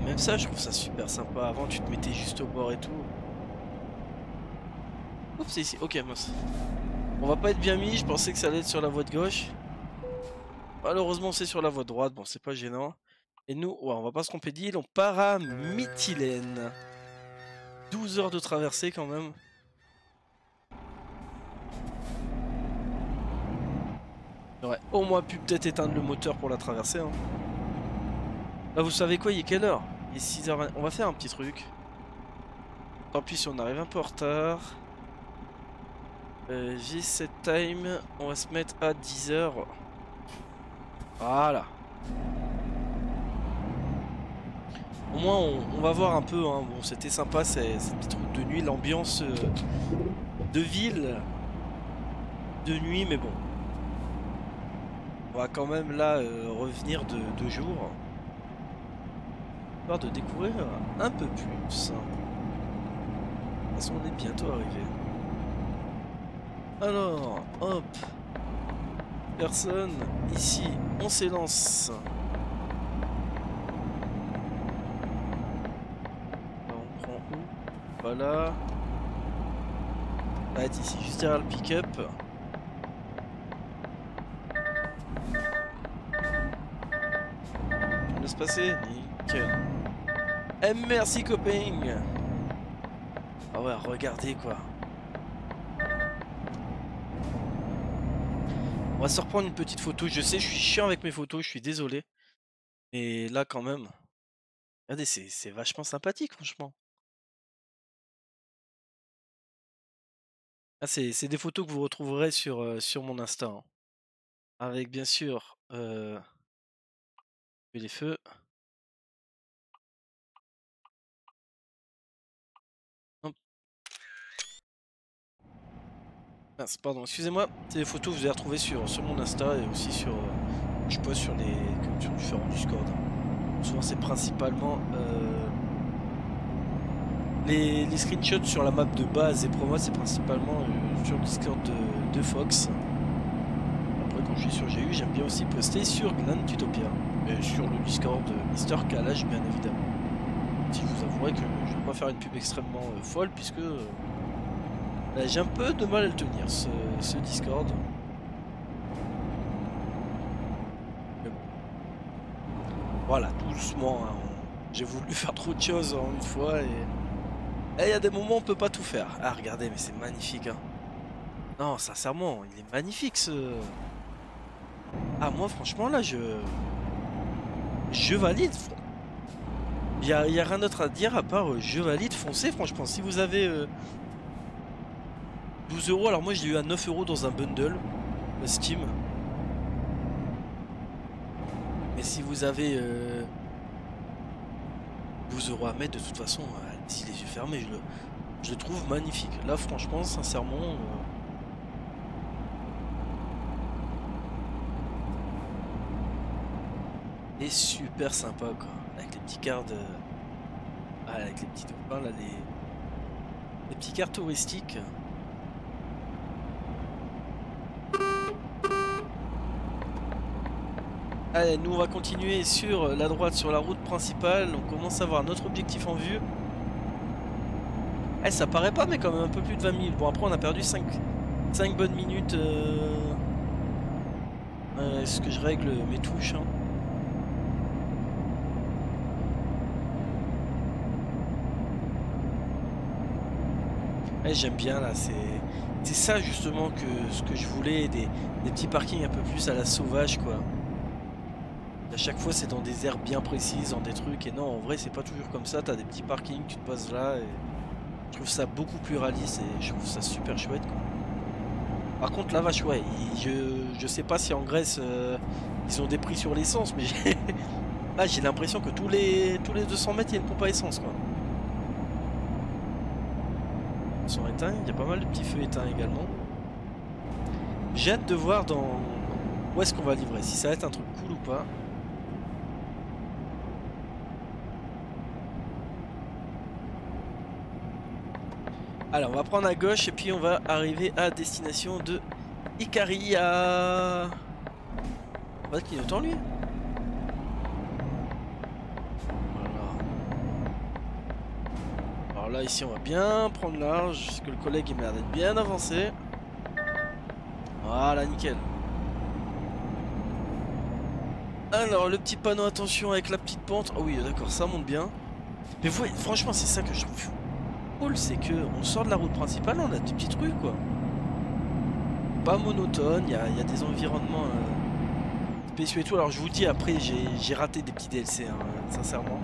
Même ça, je trouve ça super sympa. Avant, tu te mettais juste au bord et tout. Oups, c'est ici. Ok, mince. On va pas être bien mis. Je pensais que ça allait être sur la voie de gauche. Malheureusement, c'est sur la voie de droite. Bon, c'est pas gênant. Et nous, ouais, on va pas se tromper d'île. On part à Mytilène. 12 heures de traversée quand même. J'aurais au moins pu peut-être éteindre le moteur pour la traverser. Hein. Là, vous savez quoi, il est quelle heure? Il est 6h20. On va faire un petit truc. Tant pis si on arrive un peu en retard. J'ai cette time. On va se mettre à 10h. Voilà. Au moins, on va voir un peu. Hein. Bon, c'était sympa cette petite route de nuit. L'ambiance de ville de nuit, mais bon. On va quand même là revenir de jour. Histoire de découvrir un peu plus. De toute façon, on est bientôt arrivé. Alors, hop. Personne. Ici, on s'élance. On prend où? Voilà. Va être ici, juste derrière le pick-up. On laisse passer. Nickel. Eh, merci, copain. Ah ouais, regardez quoi. On va se reprendre une petite photo. Je sais, je suis chiant avec mes photos, je suis désolé. Mais là, quand même. Regardez, c'est vachement sympathique, franchement. Ah, c'est des photos que vous retrouverez sur mon Insta. Hein. Avec, bien sûr, les feux. Hop. Mince, pardon, excusez-moi. C'est des photos que vous allez retrouver sur mon Insta et aussi sur... je poste sur différents Discord. Souvent, c'est principalement... les screenshots sur la map de base et promo, c'est principalement sur le Discord de Fox. Après, quand je suis sur GU, j'aime bien aussi poster sur Grand Utopia et sur le Discord de Mister Kalash, bien évidemment. Si je vous avouerai que je ne vais pas faire une pub extrêmement folle, puisque là, j'ai un peu de mal à le tenir, ce Discord. Mais bon. Voilà, doucement. Hein, j'ai voulu faire trop de choses en une fois et... il y a des moments où on peut pas tout faire. Ah regardez, mais c'est magnifique hein. Non, sincèrement, il est magnifique ce... Ah moi franchement là je valide. Il y a rien d'autre à dire à part je valide, foncez franchement. Si vous avez 12 euros, alors moi je l'ai eu à 9 euros dans un bundle Steam. Mais si vous avez 12 euros à mettre, de toute façon, si les yeux fermés, je le trouve magnifique. Là franchement, sincèrement... et super sympa quoi, avec les petits cartes avec les petits dauphins là, les petits cartes touristiques. Allez, nous on va continuer sur la droite, sur la route principale. On commence à voir notre objectif en vue. Eh, ça paraît pas, mais quand même un peu plus de 20 minutes. Bon, après on a perdu 5 bonnes minutes. Est-ce que je règle mes touches, hein. Eh, j'aime bien là, c'est ça justement que ce que je voulais, des petits parkings un peu plus à la sauvage quoi. À chaque fois c'est dans des aires bien précises, dans des trucs, et non en vrai c'est pas toujours comme ça, t'as des petits parkings, tu te passes là, et je trouve ça beaucoup plus réaliste et je trouve ça super chouette quoi. Par contre la vache ouais, je sais pas si en Grèce ils ont des prix sur l'essence, mais j'ai l'impression que tous les 200 mètres il y a une pompe à essence quoi. Ils sont éteints, il y a pas mal de petits feux éteints également. J'ai hâte de voir où est-ce qu'on va livrer, si ça va être un truc cool ou pas. Alors on va prendre à gauche et puis on va arriver à destination de Icaria. On va clignotant lui. Voilà. Alors là ici on va bien prendre large, parce que le collègue il m'a l'air d'être bien avancé. Voilà, nickel. Alors le petit panneau attention avec la petite pente. Oh oui d'accord, ça monte bien. Mais vous voyez, franchement c'est ça que je trouve cool, c'est que on sort de la route principale, on a des petits trucs quoi. Pas monotone, il y a des environnements spéciaux et tout. Alors je vous dis après j'ai raté des petits DLC hein, sincèrement.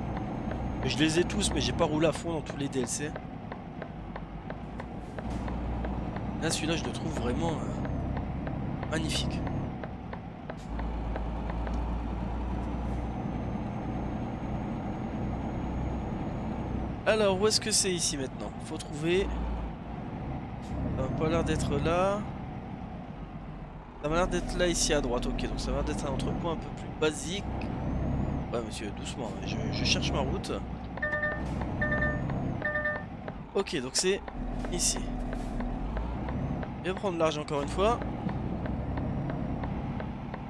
Je les ai tous mais j'ai pas roulé à fond dans tous les DLC. Là celui-là je le trouve vraiment magnifique. Alors où est-ce que c'est ici maintenant? Faut trouver. Ça m'a pas l'air d'être là. Ça m'a l'air d'être là ici à droite, ok, donc ça m'a l'air d'être un entrepôt un peu plus basique. Ouais monsieur, doucement, je cherche ma route. Ok, donc c'est ici. Je vais prendre l'argent encore une fois.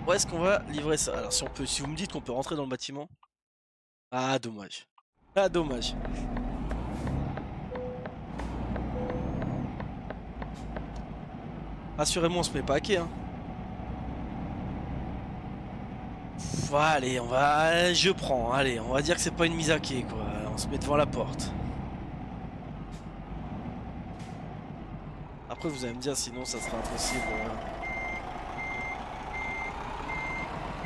Où est-ce qu'on va livrer ça? Alors si on peut, si vous me dites qu'on peut rentrer dans le bâtiment. Ah dommage. Ah dommage. Rassurez-moi on se met pas à quai hein. Allez, on va. Je prends, allez, on va dire que c'est pas une mise à quai quoi. On se met devant la porte. Après vous allez me dire sinon ça sera impossible.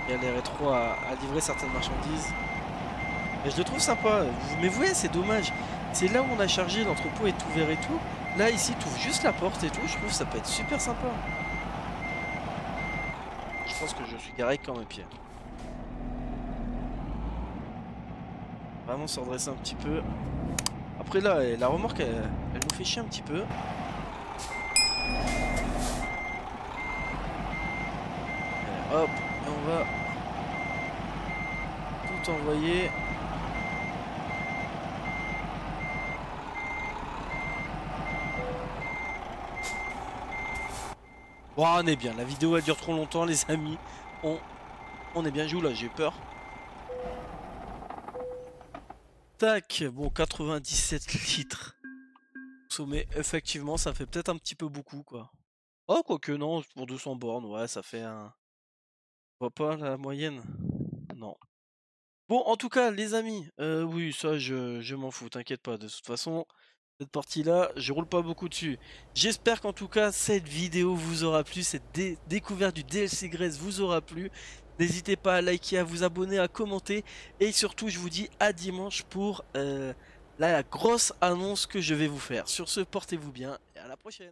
Galérer trop à livrer certaines marchandises. Mais je le trouve sympa. Mais vous voyez, c'est dommage. C'est là où on a chargé, l'entrepôt est ouvert et tout. Là, ici, tu ouvres juste la porte et tout. Je trouve que ça peut être super sympa. Je pense que je suis garé quand mes pieds. Vraiment se redresser un petit peu. Après là, la remorque, elle nous fait chier un petit peu. Allez, hop, et on va tout envoyer. Bon, on est bien, la vidéo elle dure trop longtemps les amis. On est bien, joue là, j'ai peur. Tac, bon 97 litres. Sommet, effectivement ça fait peut-être un petit peu beaucoup quoi. Oh quoique non, pour 200 bornes, ouais ça fait un... On voit pas la moyenne? Non. Bon en tout cas les amis, oui ça je m'en fous, t'inquiète pas, de toute façon... Cette partie-là, je roule pas beaucoup dessus. J'espère qu'en tout cas, cette vidéo vous aura plu. Cette découverte du DLC Grèce vous aura plu. N'hésitez pas à liker, à vous abonner, à commenter. Et surtout, je vous dis à dimanche pour la grosse annonce que je vais vous faire. Sur ce, portez-vous bien et à la prochaine.